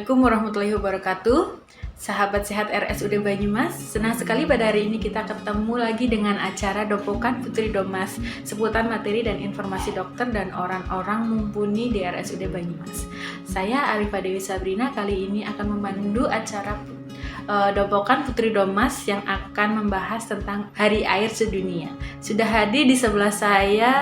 Assalamualaikum warahmatullahi wabarakatuh. Sahabat sehat RSUD Banyumas, senang sekali pada hari ini kita ketemu lagi dengan acara Dopokan Putri Domas seputar materi dan informasi dokter dan orang-orang mumpuni di RSUD Banyumas. Saya Arifah Dewi Sabrina kali ini akan memandu acara Dopokan Putri Domas yang akan membahas tentang Hari Air Sedunia. Sudah hadir di sebelah saya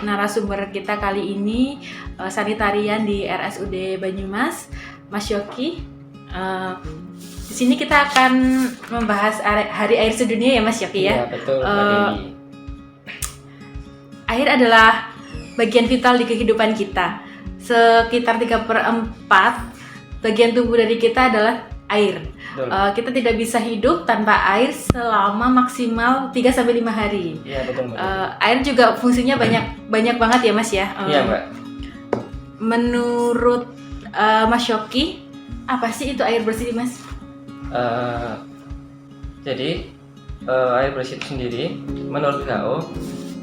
narasumber kita kali ini, sanitarian di RSUD Banyumas, Mas Yoki. Di sini kita akan membahas Hari Air Sedunia ya Mas Yoki ya. Iya betul. Air adalah bagian vital di kehidupan kita. Sekitar 3/4 bagian tubuh dari kita adalah air. Kita tidak bisa hidup tanpa air selama maksimal 3-5 hari. Iya betul. Air juga fungsinya banyak banget ya Mas ya. Iya Mbak. Menurut Mas Yoki, apa sih itu air bersih Mas? Jadi air bersih itu sendiri menurut WHO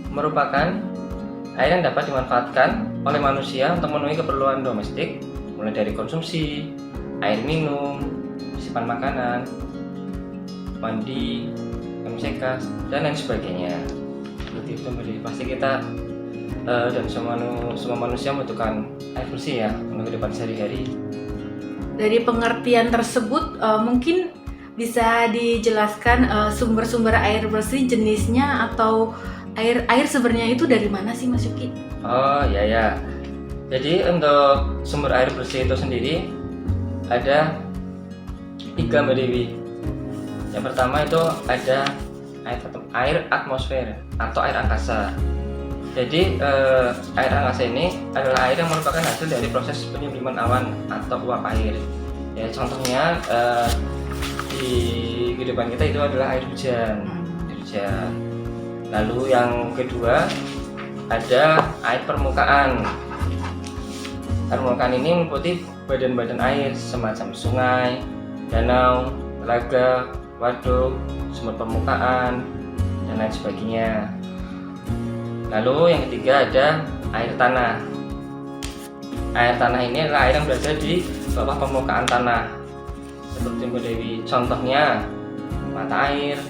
merupakan air yang dapat dimanfaatkan oleh manusia untuk memenuhi keperluan domestik, mulai dari konsumsi, air minum, simpan makanan, mandi, MCK, dan lain sebagainya. Seperti itu Mbak. Pasti kita dan semua manusia membutuhkan air bersih ya untuk kehidupan sehari-hari. Dari pengertian tersebut mungkin bisa dijelaskan sumber-sumber air bersih jenisnya atau air sebenarnya itu dari mana sih Mas Yoki? Oh ya. Jadi untuk sumber air bersih itu sendiri ada 3 Mbak Dewi. Yang pertama itu ada air atmosfer atau air angkasa. Jadi air angkasa ini adalah air yang merupakan hasil dari proses penyubliman awan atau uap air. Ya contohnya di kehidupan kita itu adalah air hujan. Lalu yang kedua ada air permukaan. Air permukaan ini meliputi badan-badan air semacam sungai, danau, telaga, waduk, sumber permukaan, dan lain sebagainya. Lalu yang ketiga ada air tanah. Air tanah ini adalah air yang berada di bawah permukaan tanah. Seperti Mbak Dewi, contohnya mata air,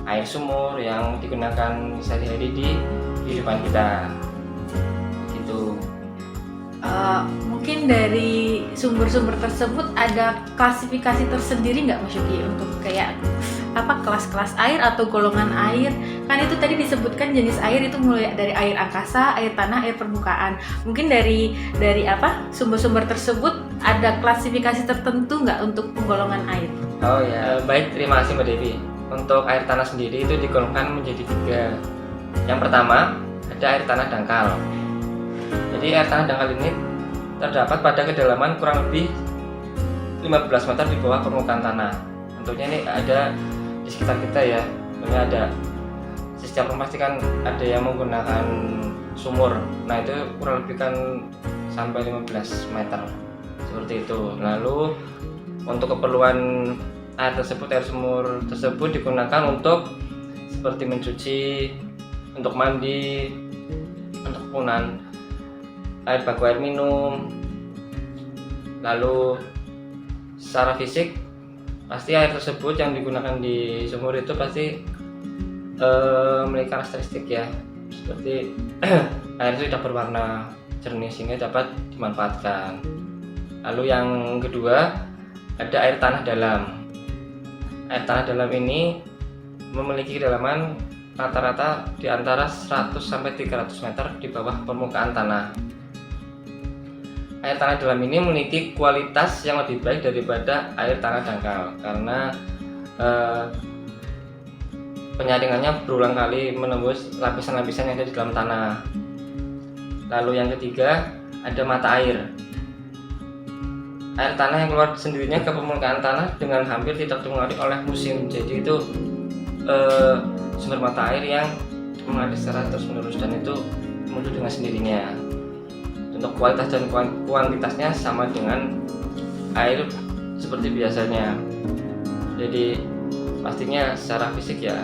air sumur yang digunakan sehari-hari di kehidupan kita. Gitu. Mungkin dari sumber-sumber tersebut ada klasifikasi tersendiri nggak Mas Yoki untuk kayak kelas-kelas air atau golongan air? Kan itu tadi disebutkan jenis air itu mulai dari air angkasa, air tanah, air permukaan. Mungkin dari sumber-sumber tersebut ada klasifikasi tertentu nggak untuk penggolongan air? Oh ya, baik, terima kasih Mbak Dewi. Untuk air tanah sendiri itu digolongkan menjadi 3. Yang pertama ada air tanah dangkal. Jadi air tanah dangkal ini terdapat pada kedalaman kurang lebih 15 meter di bawah permukaan tanah. Tentunya ini ada di sekitar kita ya. Tentunya ada di setiap rumah pasti kan ada yang menggunakan sumur. Nah itu kurang lebih kan sampai 15 meter seperti itu. Lalu untuk keperluan air sumur tersebut digunakan untuk seperti mencuci, untuk mandi, untuk kepunan, air baku air minum. Lalu secara fisik pasti air tersebut yang digunakan di sumur itu pasti memiliki karakteristik ya, seperti air itu tidak berwarna jernih sehingga dapat dimanfaatkan. Lalu yang kedua ada air tanah dalam. Air tanah dalam ini memiliki kedalaman rata-rata di antara 100-300 meter di bawah permukaan tanah. Air tanah dalam ini memiliki kualitas yang lebih baik daripada air tanah dangkal karena penyaringannya berulang kali menembus lapisan-lapisan yang ada di dalam tanah. Lalu yang ketiga ada mata air. Air tanah yang keluar sendirinya ke permukaan tanah dengan hampir tidak dipengaruhi oleh musim. Jadi itu sumber mata air yang mengalir secara terus-menerus dan itu muncul dengan sendirinya. Untuk kualitas dan kuantitasnya sama dengan air seperti biasanya. Jadi pastinya secara fisik ya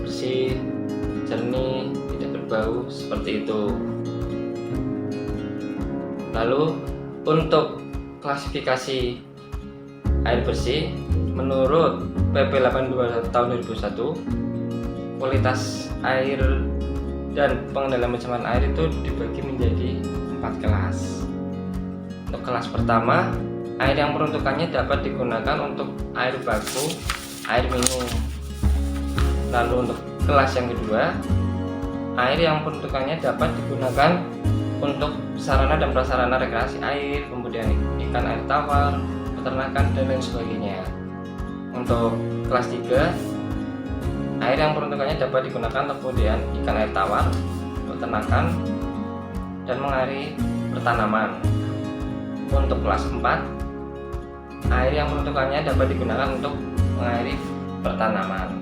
bersih, jernih, tidak berbau seperti itu. Lalu untuk klasifikasi air bersih menurut PP 82 tahun 2001, kualitas air dan pengendalian pencemaran air itu dibagi menjadi 4 kelas. Untuk kelas pertama, air yang peruntukannya dapat digunakan untuk air baku, air minum. Lalu untuk kelas yang kedua, air yang peruntukannya dapat digunakan untuk sarana dan prasarana rekreasi air, kemudian ikan air tawar, peternakan, dan lain sebagainya. Untuk kelas 3, air yang peruntukannya dapat digunakan untuk kemudian ikan air tawar, peternakan, dan mengairi pertanaman. Untuk kelas 4, air yang peruntukannya dapat digunakan untuk mengairi pertanaman.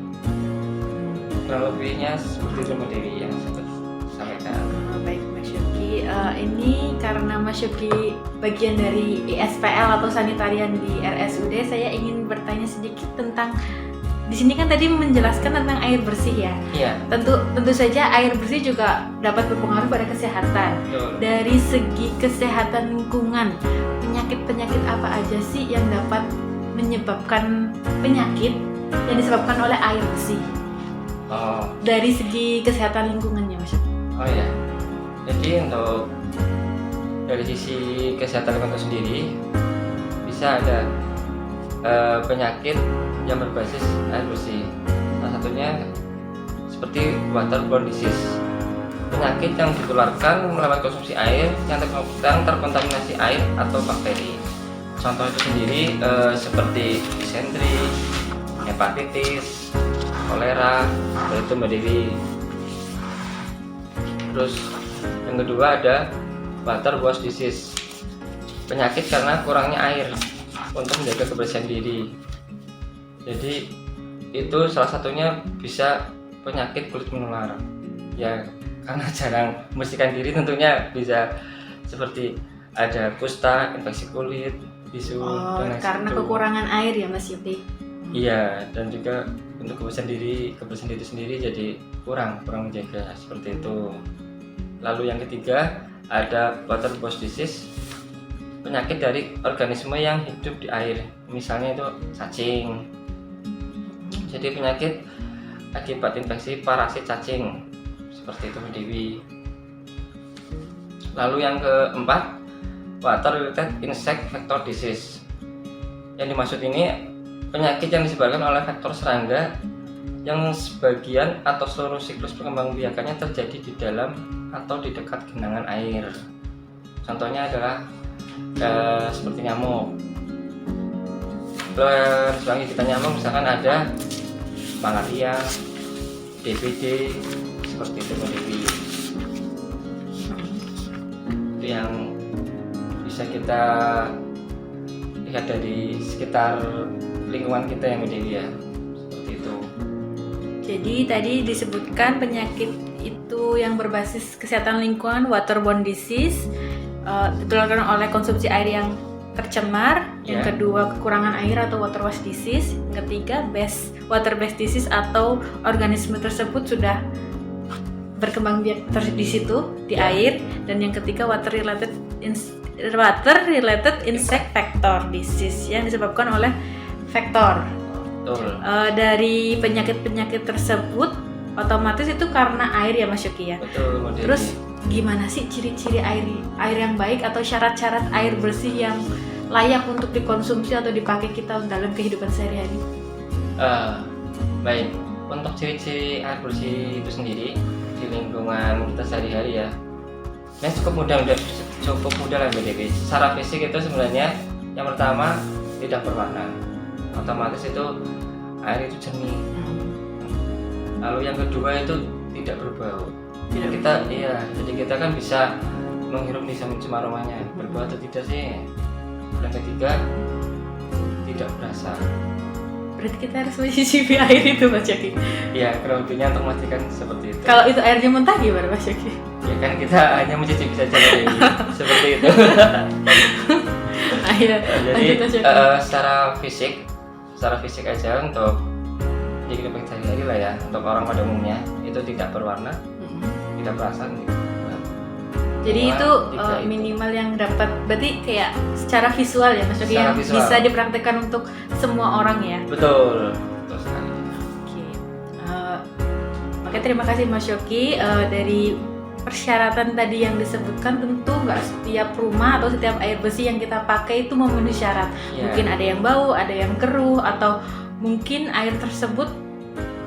Kurang lebihnya seperti itu Mbak Dewi yang saya sampaikan. Baik Mas Yogi, ini karena Mas Yogi bagian dari ISPL atau sanitarian di RSUD, saya ingin bertanya sedikit tentang, di sini kan tadi menjelaskan tentang air bersih ya. Iya. Tentu saja air bersih juga dapat berpengaruh pada kesehatan. Betul. Dari segi kesehatan lingkungan, penyakit-penyakit apa aja sih yang dapat menyebabkan penyakit yang disebabkan oleh air bersih? Oh. Dari segi kesehatan lingkungannya, Mas. Oh ya. Jadi untuk dari sisi kesehatan lingkungan itu sendiri bisa ada penyakit yang berbasis air bersih. Salah satunya seperti waterborne disease, penyakit yang ditularkan melalui konsumsi air yang terkontaminasi air atau bakteri. Contoh itu sendiri seperti disentri, hepatitis, kolera, seperti itu Mbak Dewi. Terus yang kedua ada waterborne disease, penyakit karena kurangnya air untuk menjaga kebersihan diri. Jadi itu salah satunya bisa penyakit kulit menular. Ya karena jarang membersihkan diri tentunya bisa seperti ada kusta, infeksi kulit, bisu, dan lain karena sebagainya. kekurangan air ya Mas Yogi. Iya, dan juga untuk kebersihan diri sendiri jadi kurang menjaga seperti itu. Lalu yang ketiga ada waterborne disease, penyakit dari organisme yang hidup di air, misalnya itu cacing. Jadi penyakit akibat infeksi parasit cacing, seperti itu Dewi. Lalu yang keempat, water related insect vector disease. Yang dimaksud ini penyakit yang disebabkan oleh faktor serangga yang sebagian atau seluruh siklus perkembangbiakannya terjadi di dalam atau di dekat genangan air. Contohnya adalah seperti nyamuk. Sebagai kita nyamuk misalkan ada malaria, DBD, seperti itu Mbak Dewi. Itu yang bisa kita lihat dari sekitar lingkungan kita yang Mbak Dewi ya, seperti itu. Jadi tadi disebutkan penyakit itu yang berbasis kesehatan lingkungan, waterborne disease, ditularkan oleh konsumsi air yang tercemar. Yang kedua kekurangan air atau waterwash disease. Yang ketiga water-based disease atau organisme tersebut sudah berkembang biak di situ di air. Dan yang ketiga water related insect vector disease yang disebabkan oleh vektor. Dari penyakit-penyakit tersebut otomatis itu karena air ya Mas Yogi ya. Betul, Mbak Dewi. Terus gimana sih ciri-ciri air yang baik atau syarat-syarat air bersih yang layak untuk dikonsumsi atau dipakai kita dalam kehidupan sehari-hari? Baik, untuk ciri-ciri air bersih itu sendiri di lingkungan kita sehari-hari ya, ini cukup mudah lah Mbak Dewi. Secara fisik itu sebenarnya yang pertama tidak berwarna, otomatis itu air itu jernih. Lalu yang kedua itu tidak berbau. Jadi kita kan bisa menghirup nih sama cium aromanya, berbau atau tidak sih. Yang ketiga tidak berasa. Berarti kita harus mencicipi air itu Mas Yogi. Ya, kurang lebihnya untuk memastikan seperti itu. Kalau itu airnya mentah gimana Mas Yogi? Ya kan kita hanya mencicipi saja Dewi. Seperti itu. Jadi secara fisik aja untuk di kehidupan sehari-hari lah ya, untuk orang pada umumnya itu tidak berwarna, tidak berasa, Jadi itu minimal yang dapat, berarti kayak secara visual ya Mas Yogi, yang bisa dipraktekkan untuk semua orang ya. Betul sekali. Oke. Oke, terima kasih Mas Yogi. Dari persyaratan tadi yang disebutkan, tentu nggak setiap rumah atau setiap air bersih yang kita pakai itu memenuhi syarat. Mungkin ada yang bau, ada yang keruh, atau mungkin air tersebut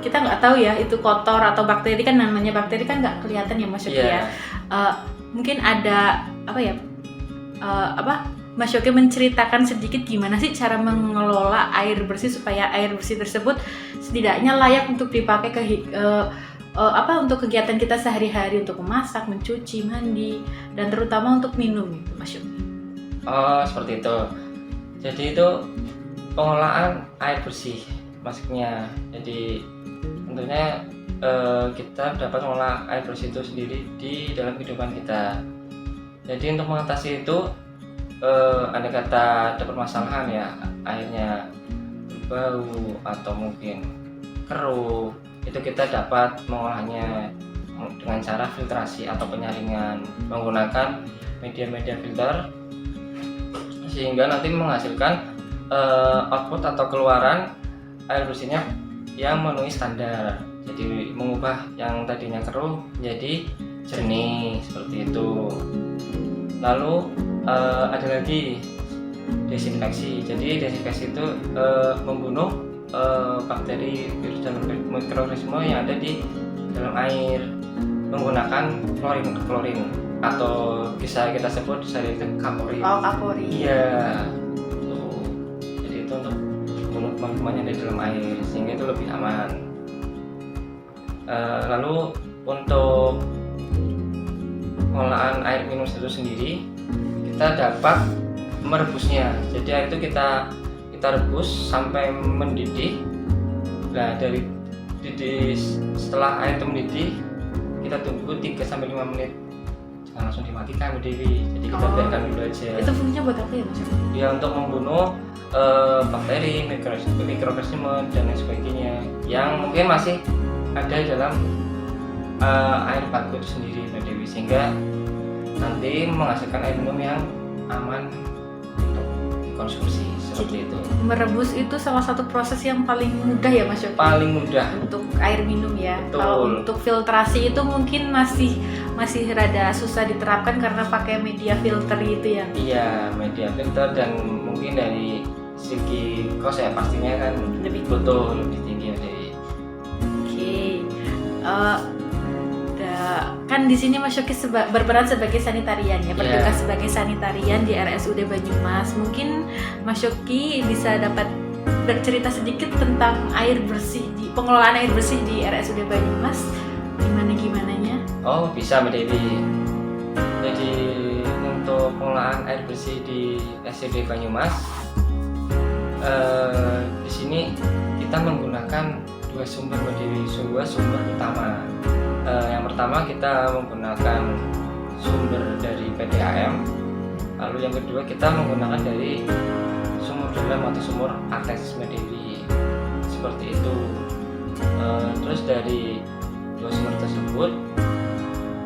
kita nggak tahu ya itu kotor atau bakteri, kan namanya bakteri kan nggak kelihatan ya Mas Yogi ya. Mungkin ada Mas Yogi menceritakan sedikit gimana sih cara mengelola air bersih supaya air bersih tersebut setidaknya layak untuk dipakai untuk kegiatan kita sehari-hari, untuk memasak, mencuci, mandi, dan terutama untuk minum, Mas Yogi. Oh, seperti itu. Jadi itu pengolahan air bersih maksudnya. Jadi tentunya kita dapat mengolah air bersih itu sendiri di dalam kehidupan kita. Jadi untuk mengatasi itu, andai kata ada permasalahan ya, airnya bau atau mungkin keruh, itu kita dapat mengolahnya dengan cara filtrasi atau penyaringan menggunakan media-media filter, sehingga nanti menghasilkan output atau keluaran air bersihnya yang memenuhi standar. Jadi mengubah yang tadinya keruh menjadi jernih seperti itu. Lalu ada lagi desinfeksi. Jadi desinfeksi itu membunuh bakteri, virus, dan mikroorganisme yang ada di dalam air menggunakan klorin atau bisa kita sebut kapori. Oh, kapori. Iya. Jadi itu untuk membunuh kuman-kuman yang ada di dalam air, sehingga itu lebih aman. Lalu untuk pengolahan air minum itu sendiri, kita dapat merebusnya. Jadi air itu kita rebus sampai mendidih. Nah, dari didih, setelah air itu mendidih, kita tunggu 3-5 menit. Jangan langsung dimatikan, Bu Dewi. Jadi kita biarkan dulu aja. Itu fungsinya buat apa ya, Mas? Ya, untuk membunuh bakteri, mikroorganisme, dan lain sebagainya yang mungkin masih ada dalam air baku itu sendiri, Bu Dewi, sehingga nanti menghasilkan air minum yang aman untuk dikonsumsi. Seperti itu. Merebus itu salah satu proses yang paling mudah ya Mas Yogi? Paling mudah untuk air minum ya. Betul. Kalau untuk filtrasi itu mungkin masih rada susah diterapkan karena pakai media filter itu ya. Iya, media filter, dan mungkin dari segi cost ya pastinya kan lebih tinggi dari. Oke. Kan di sini Mas Yogi berperan sebagai sanitarian ya, bertugas sebagai sanitarian di RSUD Banyumas. Mungkin Mas Yogi bisa dapat bercerita sedikit tentang air bersih, pengelolaan air bersih di RSUD Banyumas, gimananya? Oh, bisa, Mbak Dewi. Jadi untuk pengelolaan air bersih di RSUD Banyumas, di sini kita menggunakan dua sumber, Mbak Dewi, dua sumber utama. Yang pertama kita menggunakan sumber dari PDAM, lalu yang kedua kita menggunakan dari sumur dalam atau sumur ates, Mbak Dewi, seperti itu. Terus dari dua sumber tersebut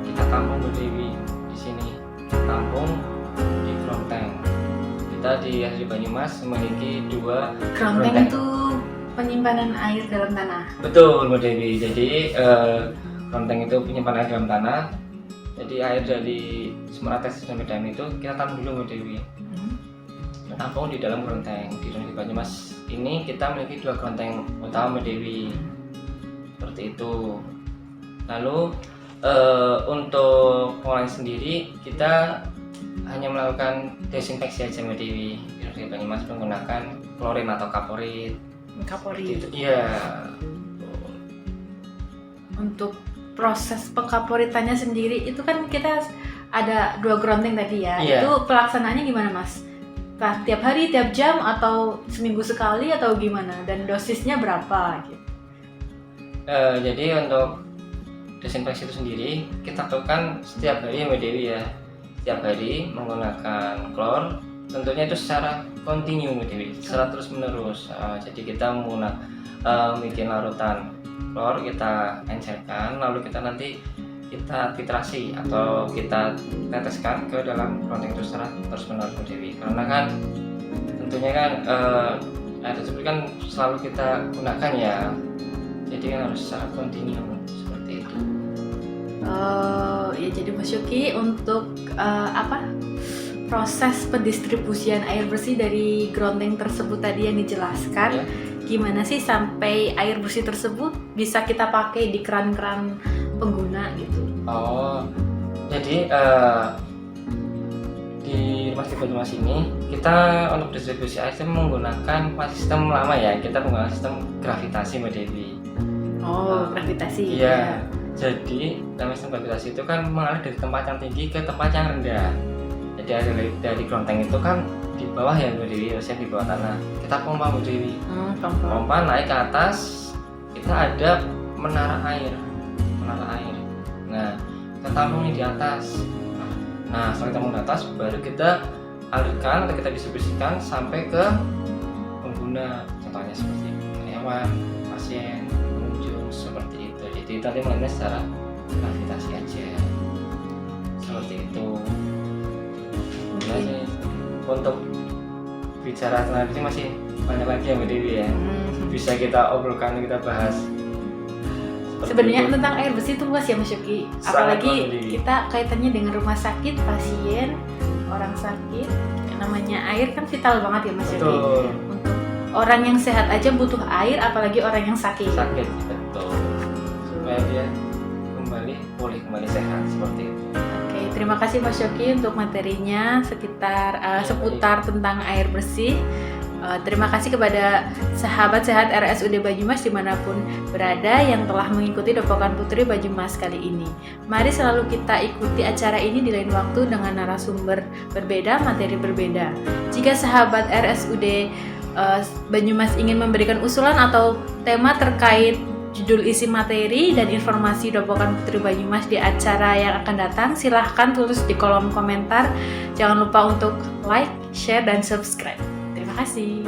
kita tampung, Mbak Dewi, di sini tampung di ground tank. Kita di RSUD Banyumas memiliki dua ground tank itu penyimpanan air dalam tanah. Betul, Mbak Dewi. Jadi ground tank itu penyimpanan air dalam tanah. Jadi air dari sumur ates dan PDAM itu kita tampung dulu, Mbak Dewi. Kita tampung di dalam ground tank. Di RSUD Banyumas ini kita memiliki dua ground tank utama, Mbak Dewi. Seperti itu. Lalu untuk pengolahan sendiri kita hanya melakukan desinfeksi aja, Mbak Dewi. Di RSUD Banyumas menggunakan klorin atau kaporit. Iya. Untuk proses pengkaporitannya sendiri itu kan kita ada dua ground tank tadi ya. Itu pelaksanaannya gimana, Mas? Tiap hari, tiap jam, atau seminggu sekali, atau gimana? Dan dosisnya berapa? Gitu. Jadi untuk desinfeksi itu sendiri kita lakukan setiap hari, Mbak Dewi ya. Setiap hari menggunakan klor, tentunya itu secara kontinu, Mbak Dewi, secara terus menerus. Jadi kita menggunakan bikin larutan klor, kita encerkan, lalu kita nanti kita titrasi atau kita teteskan ke dalam grounding itu secara terus menerus Bu Dewi. Karena kan tentunya kan air tersebut kan selalu kita gunakan ya, jadi kan harus secara kontinu seperti itu. Ya jadi Mas Yogi untuk proses pendistribusian air bersih dari grounding tersebut tadi yang dijelaskan, Ya. gimana sih sampai air bersih tersebut bisa kita pakai di keran-keran pengguna gitu? Jadi di Rumah Sakit Banyumas ini kita untuk distribusi air itu menggunakan sistem lama ya, kita menggunakan sistem gravitasi Mbak Dewi. Gravitasi. Iya. Jadi dalam sistem gravitasi itu kan mengalir dari tempat yang tinggi ke tempat yang rendah. Jadi dari grounding itu kan di bawah ya Mbak Dewi, harusnya di bawah tanah. Kita pompa Mbak Dewi. Pompa naik ke atas, kita ada menara air. Nah, kita tampung di atas. Nah, setelah kita tampung di atas, baru kita alirkan atau kita distribusikan sampai ke pengguna. Contohnya seperti karyawan, pasien, pengunjung, seperti itu. Jadi tadi mulainya secara gravitasi aja. Seperti itu. Masih untuk bicara tentang ini masih banyak lagi ya Mbak Dewi ya. Bisa kita obrolkan, kita bahas. Sebenarnya tentang air bersih itu luas ya Mas Yogi. Apalagi kita kaitannya dengan rumah sakit, pasien, orang sakit. Namanya air kan vital banget ya Mas Yogi. Untuk orang yang sehat aja butuh air, apalagi orang yang sakit. Betul. Supaya dia pulih kembali sehat seperti itu. Oke, terima kasih Mas Yogi untuk materinya seputar tentang air bersih. Terima kasih kepada sahabat sehat RSUD Banyumas dimanapun berada yang telah mengikuti Dopokan Putri Banyumas kali ini. Mari selalu kita ikuti acara ini di lain waktu dengan narasumber berbeda, materi berbeda. Jika sahabat RSUD Banyumas ingin memberikan usulan atau tema terkait judul isi materi dan informasi Dopokan Putri Banyumas di acara yang akan datang, silahkan tulis di kolom komentar. Jangan lupa untuk like, share, dan subscribe. Terima kasih.